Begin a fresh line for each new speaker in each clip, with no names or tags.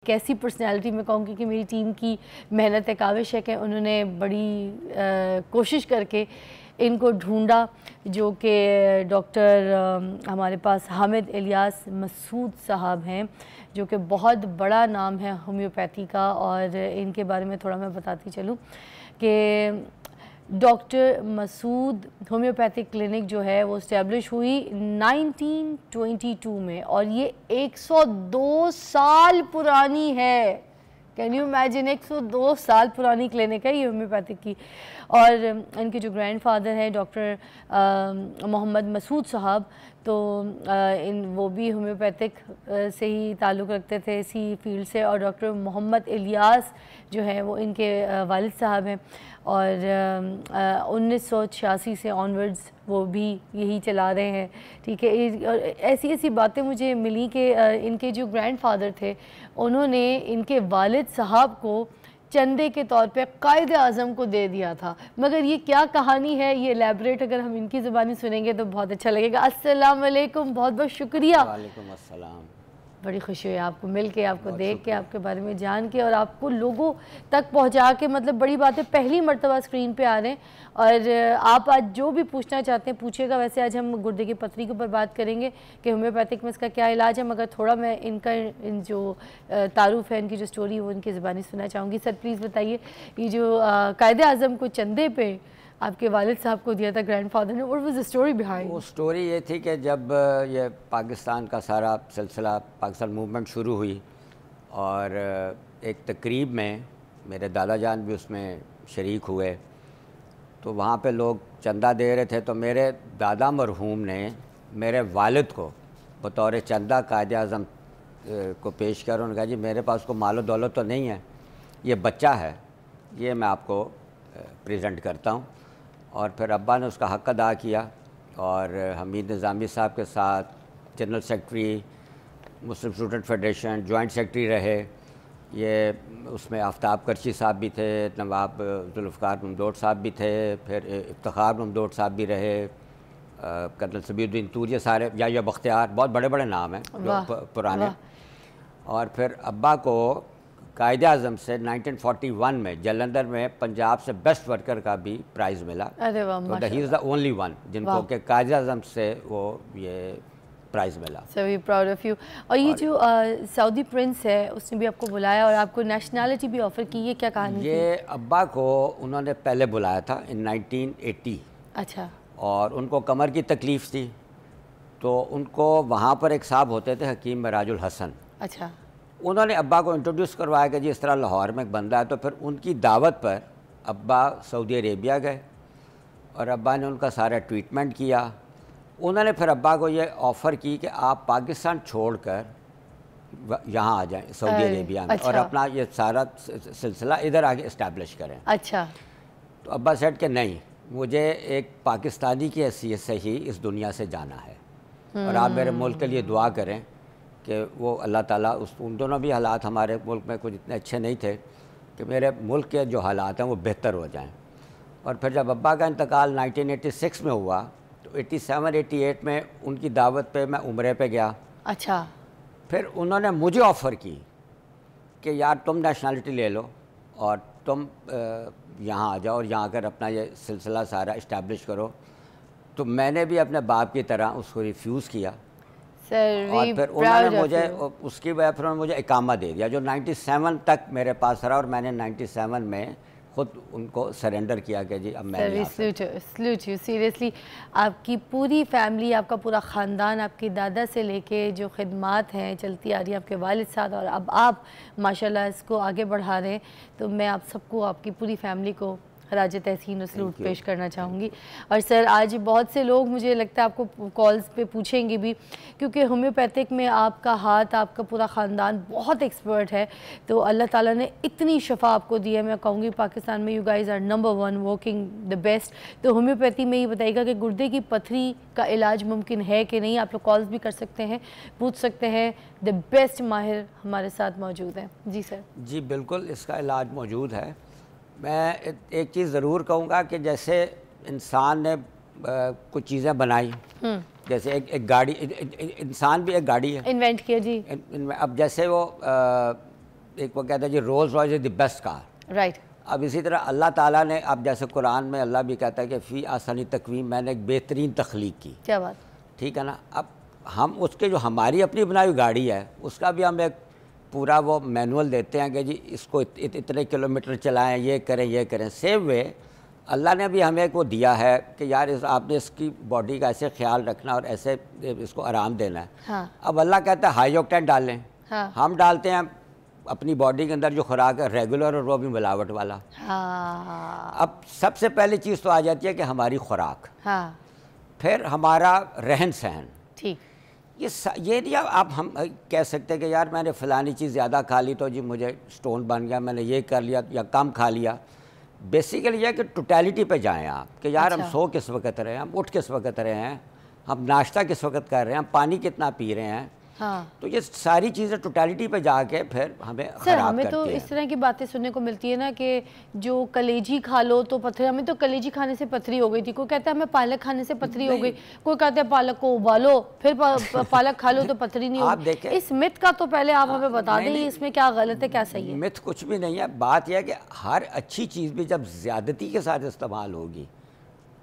कैसी पर्सनैलिटी मैं कहूँगी कि मेरी टीम की मेहनत है, काविश है कि उन्होंने बड़ी कोशिश करके इनको ढूंढा, जो कि डॉक्टर हमारे पास हामिद इलियास मसूद साहब हैं, जो कि बहुत बड़ा नाम है होम्योपैथी का। और इनके बारे में थोड़ा मैं बताती चलूँ कि डॉक्टर मसूद होम्योपैथिक क्लिनिक जो है वो इस्टेब्लिश हुई 1922 में और ये 102 साल पुरानी है। कैन यू इमेजिन, 102 साल पुरानी क्लिनिक है ये होम्योपैथिक की। और इनके जो ग्रैंडफादर हैं डॉक्टर मोहम्मद मसूद साहब, तो वो भी होम्योपैथिक से ही ताल्लुक़ रखते थे, इसी फील्ड से। और डॉक्टर मोहम्मद इलियास जो है वो इनके वालिद साहब हैं और 1986 से ऑनवर्ड्स वो भी यही चला रहे हैं। ठीक है, और ऐसी ऐसी बातें मुझे मिली कि इनके जो ग्रैंडफादर थे उन्होंने इनके वालिद साहब को चंदे के तौर पे कायद आज़म को दे दिया था। मगर ये क्या कहानी है, ये एलैबोरेट अगर हम इनकी ज़ुबानी सुनेंगे तो बहुत अच्छा लगेगा। अस्सलाम वालेकुम, बहुत बहुत शुक्रिया।
वालेकुम अस्सलाम।
बड़ी खुशी हुई आपको मिल के, आपको देख के, आपके बारे में जान के और आपको लोगों तक पहुंचा के। मतलब बड़ी बात है, पहली मर्तबा स्क्रीन पे आ रहे हैं और आप आज जो भी पूछना चाहते हैं पूछिएगा। वैसे आज हम गुर्दे की पथरी के ऊपर बात करेंगे कि होम्योपैथिक में इसका क्या इलाज है, मगर थोड़ा मैं इन जो तारुफ है, इनकी जो स्टोरी है वो इनकी ज़बानी सुनना चाहूँगी। सर प्लीज़ बताइए, ये जो कायद आज़म को चंदे पे आपके वालिद साहब को दिया था ग्रैंडफादर ने, what was the story behind?
वो स्टोरी ये थी कि जब ये पाकिस्तान का सारा सिलसिला, पाकिस्तान मूवमेंट शुरू हुई और एक तकरीब में मेरे दादा जान भी उसमें शरीक हुए, तो वहाँ पे लोग चंदा दे रहे थे। तो मेरे दादा मरहूम ने मेरे वालिद को बतौर चंदा कायद आज़म को पेश किया। उन्होंने कहा जी मेरे पास को मालो दौलत तो नहीं है, ये बच्चा है, ये मैं आपको प्रेजेंट करता हूँ। और फिर अब्बा ने उसका हक़ अदा किया और हमीद निज़ामी साहब के साथ जनरल सेक्रेटरी मुस्लिम स्टूडेंट फेडरेशन, जॉइंट सेक्रेटरी रहे। ये उसमें आफ्ताब करची साहब भी थे, नवाब जुल्फ़िकार ममदोट साहब भी थे, फिर इफ्तिखार ममदोट साहब भी रहे, कर्नल सबीउद्दीन तूर, ये सारे, या बख्तियार, बहुत बड़े बड़े नाम हैं जो पुराने। और फिर अब्बा को कायद आज़म से 1941 में जलंधर में पंजाब से बेस्ट वर्कर का भी प्राइज़ मिला।
अरे वाह,
तो he is the only one जिनको के कायद आज़म से वो ये प्राइज़ मिला।
So we proud of you. और ये जो सऊदी प्रिंस है उसने भी आपको बुलाया और आपको नेशनैलिटी भी ऑफ़र की, ये क्या कहानी थी?
ये अब्बा को उन्होंने पहले बुलाया था इन 1980।
अच्छा।
और उनको कमर की तकलीफ़ थी, तो उनको वहाँ पर एक साहब होते थे हकीम मराजुल हसन।
अच्छा।
उन्होंने अब्बा को इंट्रोड्यूस करवाया कि जी इस तरह लाहौर में एक बंदा है। तो फिर उनकी दावत पर अब्बा सऊदी अरेबिया गए और अब्बा ने उनका सारा ट्रीटमेंट किया। उन्होंने फिर अब्बा को ये ऑफ़र की कि आप पाकिस्तान छोड़कर यहाँ आ जाएं सऊदी अरेबिया में। अच्छा। और अपना ये सारा सिलसिला इधर आके इस्टेब्लिश करें।
अच्छा।
तो अब्बा सेड कि नहीं, मुझे एक पाकिस्तानी की हैसियत से ही इस दुनिया से जाना है और आप मेरे मुल्क के लिए दुआ करें कि वो अल्लाह ताला उन दोनों भी हालात हमारे मुल्क में कुछ इतने अच्छे नहीं थे कि मेरे मुल्क के जो हालात हैं वो बेहतर हो जाएं। और फिर जब अब्बा का इंतकाल 1986 में हुआ तो 87-88 में उनकी दावत पे मैं उम्रे पे गया।
अच्छा।
फिर उन्होंने मुझे ऑफ़र की कि यार तुम नेशनलिटी ले लो और तुम यहाँ आ जाओ और यहाँ आकर अपना ये सिलसिला सारा इस्टेब्लिश करो। तो मैंने भी अपने बाप की तरह उसको रिफ्यूज़ किया। और फिर उन्होंने मुझे उसकी वजह फिर उन्होंने मुझे इकामा दे दिया जो 97 तक मेरे पास रहा और मैंने 97 में खुद उनको सरेंडर किया कि जी अब मैं
सल्यूट यू सीरियसली। आपकी पूरी फैमिली, आपका पूरा ख़ानदान, आपकी दादा से लेके जो खिदमात हैं चलती आ रही है आपके वालिद साथ, और अब आप माशाल्लाह इसको आगे बढ़ा रहे हैं, तो मैं आप सबको, आपकी पूरी फैमिली को राज तहसीन और सलूट पेश करना चाहूँगी। और सर आज बहुत से लोग मुझे लगता है आपको कॉल्स पे पूछेंगे भी, क्योंकि होम्योपैथिक में आपका हाथ, आपका पूरा ख़ानदान बहुत एक्सपर्ट है। तो अल्लाह ताला ने इतनी शफा आपको दी है, मैं कहूँगी पाकिस्तान में you guys are number 1 working the best. तो होम्योपैथी में ये बताइएगा कि गुर्दे की पथरी का इलाज मुमकिन है कि नहीं? आप लोग कॉल्स भी कर सकते हैं, पूछ सकते हैं। द बेस्ट माहिर हमारे साथ मौजूद हैं। जी सर।
जी बिल्कुल, इसका इलाज मौजूद है। मैं एक चीज़ ज़रूर कहूँगा कि जैसे इंसान ने कुछ चीज़ें बनाई, जैसे एक गाड़ी, इंसान भी एक गाड़ी है,
इन्वेंट किया जी।
अब जैसे वो एक वो कहता है जी Rolls Royce is the best car.
Right.
अब इसी तरह अल्लाह ताला ने, अब जैसे कुरान में अल्लाह भी कहता है कि फ़ी आसानी तकवीम, मैंने एक बेहतरीन तख्लीक की।
क्या बात।
ठीक है ना। अब हम उसके जो हमारी अपनी बनाई हुई गाड़ी है उसका भी हम एक पूरा वो मैनुअल देते हैं कि जी इसको इतने किलोमीटर चलाएं, ये करें। सेम वे अल्लाह ने भी हमें को दिया है कि यार आपने इसकी बॉडी का ऐसे ख्याल रखना और ऐसे इसको आराम देना है।
हाँ।
अब अल्लाह कहता है हाई ऑक्टेन डालें।
हाँ।
हम डालते हैं अपनी बॉडी के अंदर जो खुराक है रेगुलर और वो भी मिलावट वाला।
हाँ।
अब सबसे पहली चीज़ तो आ जाती है कि हमारी खुराक।
हाँ।
फिर हमारा रहन सहन।
ठीक।
ये नहीं आप हम कह सकते कि यार मैंने फ़लानी चीज़ ज़्यादा खा ली तो जी मुझे स्टोन बन गया, मैंने ये कर लिया या कम खा लिया। बेसिकली यह कि टोटलिटी पे जाएं आप कि यार हम सो किस वक्त रहे हैं, हम उठ किस वक्त रहे हैं, हम नाश्ता किस वक्त कर रहे हैं, हम पानी कितना पी रहे हैं। हाँ। तो ये सारी चीज़ें टोटलिटी पे जाके फिर हमें
सर हमें तो इस तरह की बातें सुनने को मिलती है ना कि जो कलेजी खा लो तो पथरी, हमें तो कलेजी खाने से पथरी हो गई थी, कोई कहता है हमें पालक खाने से पथरी हो गई, कोई कहता है पालक को उबालो फिर पालक खा लो तो पथरी नहीं होगी। इस मिथ का तो पहले आप हमें बता दें इसमें क्या गलत है क्या सही है।
मिथ कुछ भी नहीं है। बात यह है कि हर अच्छी चीज़ भी जब ज़्यादती के साथ इस्तेमाल होगी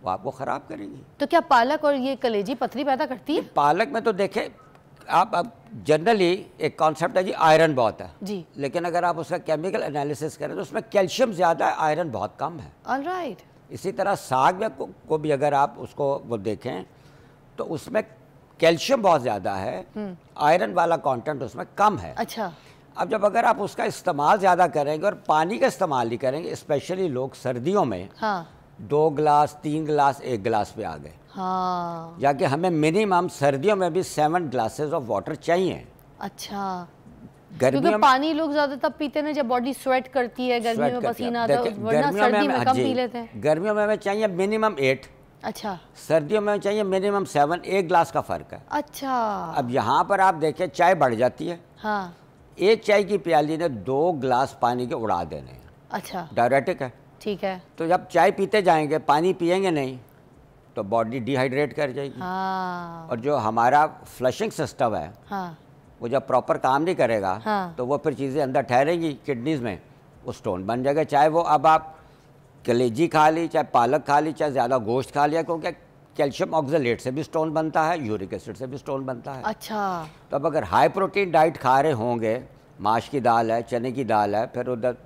वो आपको ख़राब करेगी।
तो क्या पालक और ये कलेजी पथरी पैदा करती है?
पालक में तो देखें आप, अब जनरली एक कॉन्सेप्ट है जी आयरन बहुत है
जी,
लेकिन अगर आप उसका केमिकल एनालिसिस करें तो उसमें कैल्शियम ज़्यादा है, आयरन बहुत कम है।
ऑलराइट।
इसी तरह साग में को भी अगर आप उसको वो देखें तो उसमें कैल्शियम बहुत ज़्यादा है, आयरन वाला कंटेंट उसमें कम है।
अच्छा।
अब जब अगर आप उसका इस्तेमाल ज़्यादा करेंगे और पानी का इस्तेमाल नहीं करेंगे, स्पेशली लोग सर्दियों में 2 गिलास 3 गिलास 1 गिलास पे आ गए।
हाँ।
जाके हमें मिनिमम सर्दियों में भी 7 ग्लासेस ऑफ वाटर चाहिए।
अच्छा।
गर्मियों में
पानी लोग ज़्यादा तब पीते हैं जब बॉडी स्वेट करती है, गर्मियों में पसीना आता है, वरना सर्दी में कम पी लेते हैं।
गर्मियों में हमें चाहिए मिनिमम 8।
अच्छा।
सर्दियों में चाहिए मिनिमम 7, 1 ग्लास का फ़र्क है।
अच्छा।
अब यहाँ पर आप देखें चाय बढ़ जाती है।
हाँ।
एक चाय की प्याली ने 2 ग्लास पानी के उड़ा देने हैं।
अच्छा।
डायरेटिक है।
ठीक है।
तो जब चाय पीते जाएंगे पानी पिएंगे नहीं तो बॉडी डिहाइड्रेट कर जाएगी।
हाँ।
और जो हमारा फ्लशिंग सिस्टम है
हाँ,
वो जब प्रॉपर काम नहीं करेगा
हाँ,
तो वो फिर चीज़ें अंदर ठहरेंगी किडनीज़ में, वो स्टोन बन जाएगा। चाहे वो अब आप कलेजी खा ली, चाहे पालक खा ली, चाहे ज़्यादा गोश्त खा लिया, क्योंकि कैल्शियम ऑक्सलेट से भी स्टोन बनता है, यूरिक एसिड से भी स्टोन बनता है।
अच्छा।
तो अब अगर हाई प्रोटीन डाइट खा रहे होंगे, माश की दाल है, चने की दाल है, फिर उधर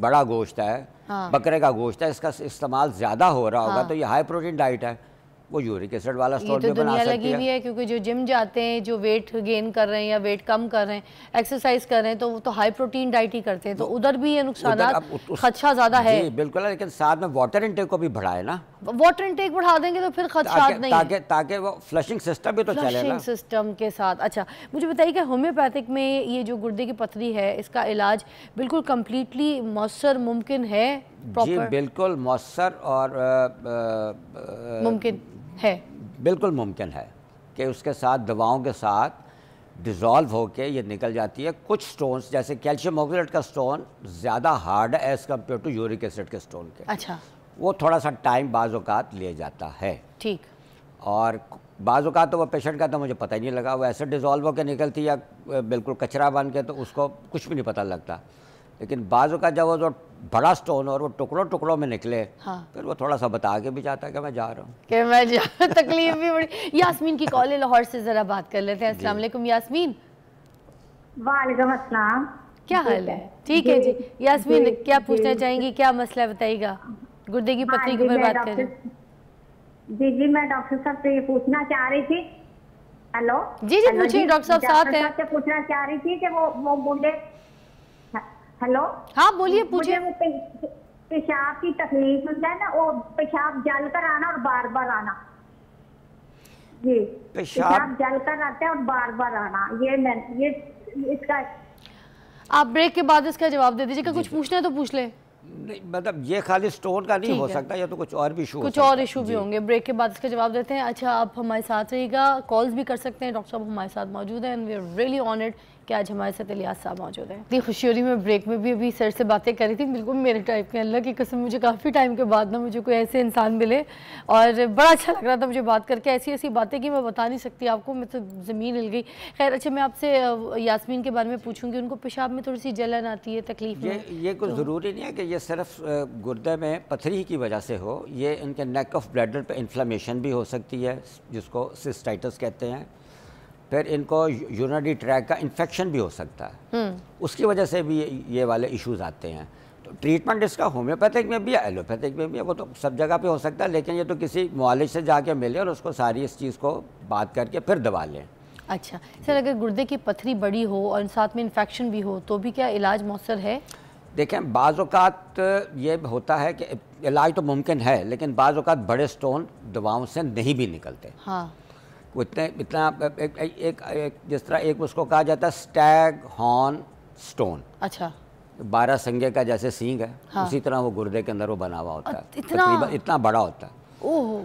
बड़ा गोश्त है, हाँ, बकरे का गोश्त है, इसका इस्तेमाल ज़्यादा हो रहा होगा, हाँ, तो ये हाई प्रोटीन डाइट है, वो यूरिक एसिड वाला स्टोन भी बना सकती है।
लगी हुई है क्योंकि जो जिम जाते हैं, जो वेट गेन कर रहे हैं या वेट कम कर रहे हैं, एक्सरसाइज कर रहे हैं, तो वो तो हाई प्रोटीन डाइट ही करते हैं, तो उधर भी ये नुकसान खदशा ज़्यादा है।
जी बिल्कुल है, लेकिन साथ में वाटर इनटेक को भी बढ़ाए ना।
वाटर इनटेक बढ़ा देंगे तो फिर खदशा नहीं है,
ताकि वो फ्लशिंग सिस्टम भी तो चले ना,
फ्लशिंग सिस्टम के साथ। अच्छा, मुझे बताइए कि होम्योपैथिक में ये जो गुर्दे की पथरी है, इसका इलाज बिल्कुल कम्प्लीटली मौसर मुमकिन है?
जी बिल्कुल मौसर और
मुमकिन है, बिल्कुल
मुमकिन है कि उसके साथ दवाओं के साथ डिज़ोल्व होके ये निकल जाती है। कुछ स्टोन्स जैसे कैल्शियम ऑक्सलेट का स्टोन ज़्यादा हार्ड है as compare to uric acid के स्टोन के।
अच्छा।
वो थोड़ा सा टाइम बाज़ औक़ात ले जाता है। ठीक। और बाज़ औक़ात तो वो पेशेंट का तो मुझे पता ही नहीं लगा, वो ऐसे डिज़ोल्व होकर निकलती है बिल्कुल कचरा बन के, तो उसको कुछ भी नहीं पता लगता। लेकिन बाज़ औक़ात जब वो जो बड़ा स्टोन और वो टुकड़ों टुकड़ों में निकले, हाँ, फिर वो थोड़ा सा बता के भी जाता है कि मैं जा रहा हूँ, कि मैं जा
तकलीफ भी बड़ी। यास्मीन की कॉल है लाहौर से, ज़रा बात कर लेते हैं। अस्सलाम वालेकुम यास्मीन।
वालेकुम अस्सलाम।
क्या हाल है? ठीक है जी। यास्मीन क्या पूछना चाहेंगी, क्या मसला बताइएगा? गुर्दे की पथरी के ऊपर बात करें।
जी जी, मैं डॉक्टर साहब से ये पूछना चाह रही थी। हेलो
जी जी पूछिए, डॉक्टर साहब साथ हैं।
से पूछना चाह रही थी कि वो मुझे, हेलो हाँ
बोलिए पूछिए।
पेशाब की तकलीफ होता है ना, वो पेशाब जल कर आना और बार बार आना। जी पेशाब जल कर आता है और बार बार आना, ये इसका
आप ब्रेक के बाद इसका जवाब दे दीजिएगा। कुछ पूछना है तो पूछ ले।
नहीं मतलब ये खाली स्टोन का नहीं हो सकता, या तो कुछ और भी इशू,
कुछ और इशू भी होंगे। ब्रेक के बाद इसका जवाब देते हैं। अच्छा, आप हमारे साथ रहिएगा, कॉल्स भी कर सकते हैं, डॉक्टर साहब हमारे साथ मौजूद हैं and we are really honoured कि आज हमारे साथ इलियास साहब मौजूद हैं। इतनी खुशी हो रही, मैं ब्रेक में भी अभी सर से बातें कर रही थी, बिल्कुल मेरे टाइप के, अल्लाह की कसम मुझे काफ़ी टाइम के बाद ना मुझे कोई ऐसे इंसान मिले और बड़ा अच्छा लग रहा था मुझे बात करके, ऐसी ऐसी बातें कि मैं बता नहीं सकती आपको, मैं तो ज़मीन हिल गई। खैर अच्छा, मैं आपसे यास्मीन के बारे में पूछूंगी, उनको पेशाब में थोड़ी सी जलन आती है, तकलीफ
ये कुछ ज़रूरी नहीं है कि ये सिर्फ गुर्दे में पथरी की वजह से हो, ये इनके नेक ऑफ ब्लैडर पे इन्फ्लेमेशन भी हो सकती है जिसको सिस्टाइटिस कहते हैं, फिर इनको यूरिनरी ट्रैक का इन्फेक्शन भी हो सकता है, उसकी वजह से भी ये वाले इश्यूज आते हैं। तो ट्रीटमेंट इसका होम्योपैथिक में भी है, एलोपैथिक में भी है, वो तो सब जगह पे हो सकता है, लेकिन ये तो किसी मुआलिज से जाके मिले और उसको सारी इस चीज़ को बात करके फिर दवा लें।
अच्छा सर, अगर गुर्दे की पथरी बड़ी हो और साथ में इन्फेक्शन भी हो तो भी क्या इलाज मौसर है?
देखें, बाज़ औक़ात ये होता है कि इलाज तो मुमकिन है, लेकिन बाज़ औक़ात बड़े स्टोन दवाओं से नहीं भी निकलते।
हाँ,
वो इतना एक जिस तरह एक उसको कहा जाता है स्टैग हॉर्न स्टोन।
अच्छा,
12 संगे का जैसे सींग है,
हाँ।
उसी तरह वो गुर्दे के अंदर वो बना हुआ होता है,
इतना
इतना बड़ा होता है।
ओह,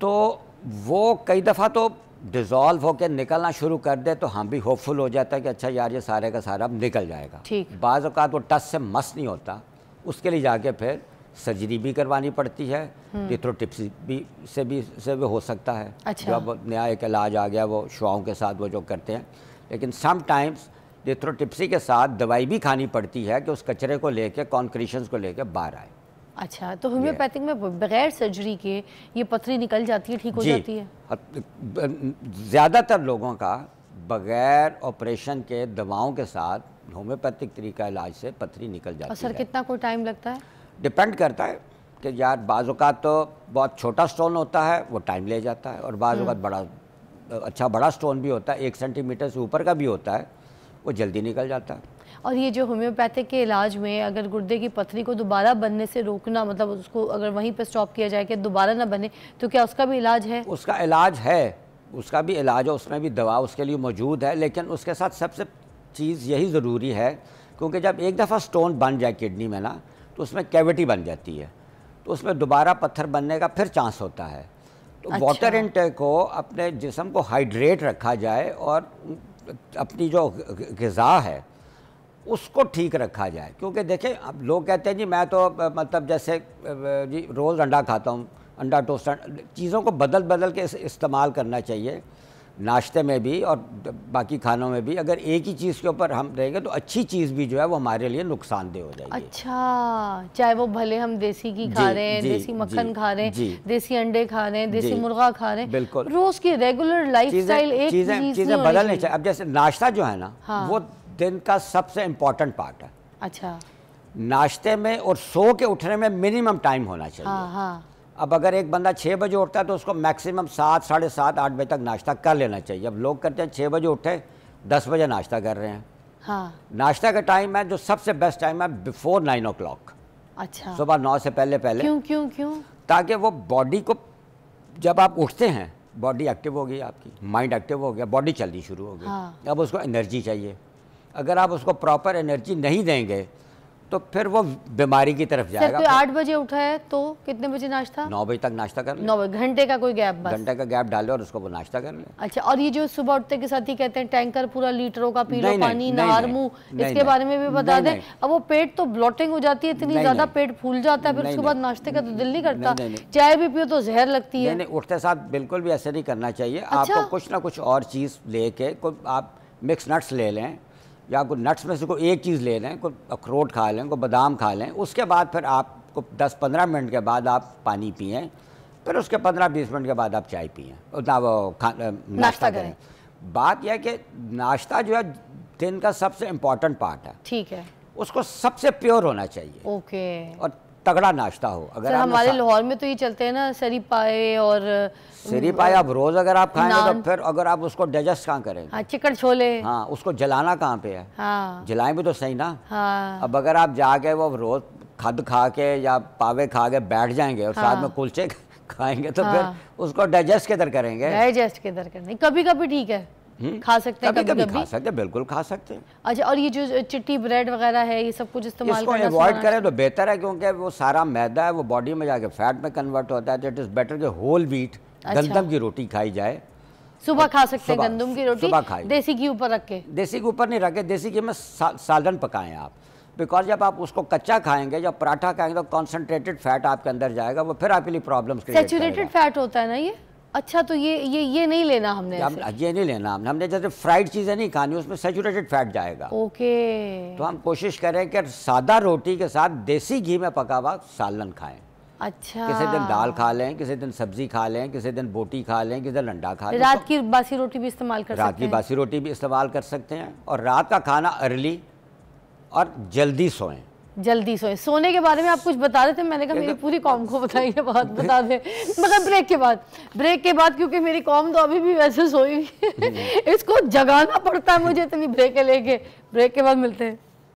तो वो कई दफ़ा तो डिज़ोल्व होकर निकलना शुरू कर दे तो हम भी होपफुल हो जाता है कि अच्छा यार ये सारे का सारा अब निकल जाएगा।
ठीक।
बाज़ औक़ात वो टच से मस नहीं होता, उसके लिए जाके फिर सर्जरी भी करवानी पड़ती है, लिथोट्रिप्सी से भी हो सकता है।
अच्छा।
जब नया एक इलाज आ गया वो शुआओं के साथ वो जो करते हैं, लेकिन समटाइम्स लिथोट्रिप्सी के साथ दवाई भी खानी पड़ती है कि उस कचरे को लेके, कॉन्क्रीशंस को लेके बाहर आए।
अच्छा, तो होम्योपैथिक में बगैर सर्जरी के ये पथरी निकल जाती है, ठीक हो जाती है?
ज़्यादातर लोगों का बगैर ऑपरेशन के दवाओं के साथ होम्योपैथिक तरीका इलाज से पथरी निकल जाती है।
और सर कितना कोई टाइम लगता है?
डिपेंड करता है कि यार बाज़ औक़ात तो बहुत छोटा स्टोन होता है, वो टाइम ले जाता है, और बाज़ औक़ात बड़ा स्टोन भी होता है, 1 सेंटीमीटर से ऊपर का भी होता है, वो जल्दी निकल जाता है।
और ये जो होम्योपैथिक के इलाज में अगर गुर्दे की पथरी को दोबारा बनने से रोकना, मतलब उसको अगर वहीं पे स्टॉप किया जाए कि दोबारा ना बने, तो क्या उसका भी इलाज है?
उसका इलाज है, उसका भी इलाज है, उसमें भी दवा उसके लिए मौजूद है, लेकिन उसके साथ सबसे चीज़ यही ज़रूरी है, क्योंकि जब एक दफ़ा स्टोन बन जाए किडनी में ना, तो उसमें कैविटी बन जाती है, तो उसमें दोबारा पत्थर बनने का फिर चांस होता है। तो
अच्छा।
वाटर इनटेक को, अपने जिस्म को हाइड्रेट रखा जाए और अपनी जो ग़िज़ा है उसको ठीक रखा जाए, क्योंकि देखें अब लोग कहते हैं जी मैं तो मतलब जैसे जी रोज़ अंडा खाता हूँ, अंडा टोस्ट, चीज़ों को बदल बदल के इस्तेमाल करना चाहिए, नाश्ते में भी और बाकी खानों में भी। अगर एक ही चीज़ के ऊपर हम रहेंगे तो अच्छी चीज़ भी जो है वो हमारे लिए नुकसानदेह हो जाएगी।
अच्छा, चाहे वो भले हम देसी घी खा रहे हैं, देसी मक्खन खा रहे हैं, देसी अंडे खा रहे हैं, देसी मुर्गा खा रहे हैं,
बिल्कुल
रोज़ की रेगुलर लाइफस्टाइल एक
चीज़ें बदलनी चाहिए। अब जैसे नाश्ता जो है ना, वो दिन का सबसे इम्पॉर्टेंट पार्ट है।
अच्छा,
नाश्ते में और सो के उठने में मिनिमम टाइम होना चाहिए।
हाँ, हाँ।
अब अगर एक बंदा 6 बजे उठता है तो उसको मैक्सिमम 7, साढ़े 7, 8 बजे तक नाश्ता कर लेना चाहिए। अब लोग करते हैं 6 बजे उठे, 10 बजे नाश्ता कर रहे हैं।
हाँ।
नाश्ता का टाइम है जो सबसे बेस्ट टाइम है बिफोर 9 o'clock।
अच्छा,
सुबह 9 से पहले
क्यों?
ताकि वो बॉडी को, जब आप उठते हैं बॉडी एक्टिव हो गई, आपकी माइंड एक्टिव हो गया, बॉडी चलनी शुरू हो गई।
हाँ।
अब उसको एनर्जी चाहिए, अगर आप उसको प्रॉपर एनर्जी नहीं देंगे तो फिर वो बीमारी की तरफ जाएगा।
कोई 8 बजे उठा है तो कितने बजे नाश्ता?
9 बजे तक नाश्ता कर ले।
9 बजे, घंटे का कोई गैप? बस
घंटे का गैप डाले और उसको वो नाश्ता कर ले।
अच्छा, और ये जो सुबह उठते के साथ ही कहते हैं टैंकर पूरा लीटरों का पी लो
नहीं,
पानी,
नहीं,
नहार
नहीं,
मुँह,
नहीं,
इसके बारे में भी बता दें।
नहीं।
अब वो पेट तो ब्लॉटिंग हो जाती है इतनी
नहीं,
ज़्यादा,
नहीं।
पेट फूल जाता है, फिर
नहीं,
उसके बाद
नहीं।
नाश्ते का तो दिल नहीं करता,
नहीं।
चाय भी पियो तो जहर लगती है।
नहीं, उठते साथ बिल्कुल भी ऐसे नहीं करना चाहिए।
अच्छा?
आपको कुछ ना कुछ और चीज़ लेके, कोई आप मिक्स नट्स ले लें, या कोई नट्स में से कोई एक चीज़ ले लें, कोई अखरोट खा लें, कोई बादाम खा लें, उसके बाद फिर आपको 10-15 मिनट के बाद आप पानी पिएं, फिर उसके 15-20 मिनट के बाद आप चाय पिएं, उतना वो नाश्ता करें। बात यह है कि नाश्ता जो है दिन का सबसे इम्पॉर्टेंट पार्ट है।
ठीक है,
उसको सबसे प्योर होना चाहिए।
ओके।
और तगड़ा नाश्ता हो। अगर
हमारे लाहौर में तो ये चलते हैं ना सरी पाए और
सरी पाए, आप रोज अगर आप खाएंगे तो फिर अगर आप उसको डाइजेस्ट कहाँ करेंगे?
हाँ, चिकन छोले।
हाँ, उसको जलाना कहाँ पे है?
हाँ,
जलाएं भी तो सही ना।
हाँ।
अब अगर आप जाके वो रोज खद खा के या पावे खा के बैठ जाएंगे और साथ में कुलचे खाएंगे तो फिर उसको डाइजेस्ट किधर करेंगे?
डाइजेस्ट किधर करने, कभी कभी ठीक है, खा सकते हैं,
कभी खा सकते हैं, बिल्कुल खा सकते हैं।
अच्छा, और ये जो चिट्टी ब्रेड वगैरह है ये सब कुछ इस्तेमाल
करना, इसको अवॉइड करें तो बेहतर है, क्योंकि वो सारा मैदा है, वो बॉडी में जाके फैट में कन्वर्ट होता है। तो इट इज़ बेटर कि होल व्हीट गंदम की रोटी खाई जाए
सुबह खा सकते हैं गंदम की रोटी,
सुबह खाइए,
देसी घी ऊपर रख के।
देसी घी ऊपर नहीं रखे, देसी घी में सालन पकाएं आप, बिकॉज जब आप उसको कच्चा खाएंगे, जब पराठा खाएंगे तो कॉन्सेंट्रेटेड फैट आपके अंदर जाएगा, वो फिर आपके लिए प्रॉब्लम्स क्रिएट करेगा।
सैचुरेटेड फैट होता है ना ये? अच्छा, तो ये नहीं लेना हमने,
ये नहीं लेना हमने जैसे फ्राइड चीज़ें नहीं खानी, उसमें सैचुरेटेड फैट जाएगा।
ओके।
तो हम कोशिश करें कि सादा रोटी के साथ देसी घी में पका हुआ सालन खाएं।
अच्छा,
किसी दिन दाल खा लें, किसी दिन सब्जी खा लें, किसी दिन बोटी खा लें, किसी दिन अंडा खा लें।
रात की बासी रोटी भी इस्तेमाल कर सकते हैं?
रात की बासी रोटी भी इस्तेमाल कर सकते हैं। और रात का खाना अर्ली और जल्दी सोएं।
जल्दी सोए। सोने के बारे में आप कुछ बता रहे थे, मैंने कहा मेरी पूरी कौम को बताइए, बात बता दें, मगर ब्रेक के बाद क्योंकि मेरी कौम तो अभी भी वैसे सोई इसको जगाना पड़ता है मुझे इतनी ब्रेक लेके। ब्रेक के बाद मिलते हैं।